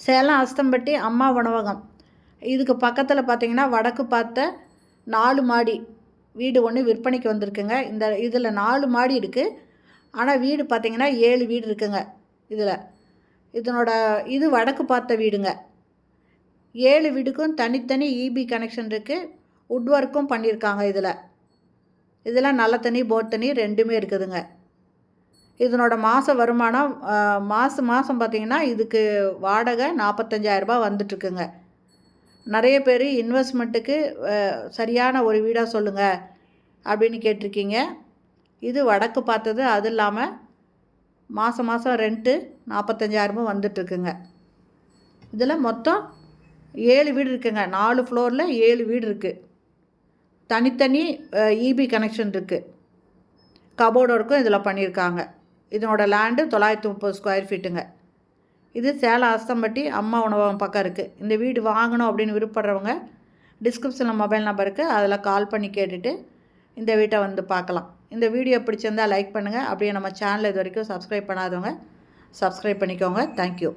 சேலம் அஸ்தம்பட்டி அம்மா உணவகம். இதுக்கு பக்கத்தில் பார்த்திங்கன்னா வடக்கு பார்த்த 4 மாடி வீடு ஒன்று விற்பனைக்கு வந்திருக்குங்க. இதில் 4 மாடி இருக்குது. ஆனால் வீடு பார்த்திங்கன்னா 7 வீடு இருக்குங்க. இது வடக்கு பார்த்த வீடுங்க. 7 வீடுக்கும் தனித்தனி இபி கனெக்ஷன் இருக்குது. வுட் ஒர்க்கும் பண்ணியிருக்காங்க. இதில் நல்ல தண்ணி போர் தண்ணி ரெண்டுமே இருக்குதுங்க. இதனோட மாத வருமானம் மாதம் பார்த்திங்கன்னா இதுக்கு வாடகை 45,000 ரூபாய் வந்துட்டுருக்குங்க. நிறைய பேர் இன்வெஸ்ட்மெண்ட்டுக்கு சரியான ஒரு வீடாக சொல்லுங்கள் அப்படின்னு கேட்டிருக்கீங்க. இது வடக்கு பார்த்தது. அது இல்லாமல் மாதம் ரெண்ட்டு 45,000 வந்துட்டுருக்குங்க. இதில் மொத்தம் 7 வீடு இருக்குங்க. 4 ஃப்ளோரில் 7 வீடு இருக்குது. தனித்தனி இபி கனெக்ஷன் இருக்குது. கபோர்டு ஒர்க்கும் இதில் பண்ணியிருக்காங்க. இதனோட லேண்டு 930 ஸ்கொயர் ஃபீட்டுங்க. இது சேலம் அஸ்தம்பட்டி அம்மா உணவகம் பக்கம் இருக்குது. இந்த வீடு வாங்கணும் அப்படின்னு விருப்பப்படுறவங்க டிஸ்கிரிப்ஷனில் மொபைல் நம்பர் இருக்குது. அதில் கால் பண்ணி கேட்டுட்டு இந்த வீட்டை வந்து பார்க்கலாம். இந்த வீடியோ பிடிச்சிருந்தால் லைக் பண்ணுங்கள். அப்படியே நம்ம சேனலை இது வரைக்கும் சப்ஸ்கிரைப் பண்ணாதவங்க சப்ஸ்கிரைப் பண்ணிக்கோங்க. தேங்க்யூ.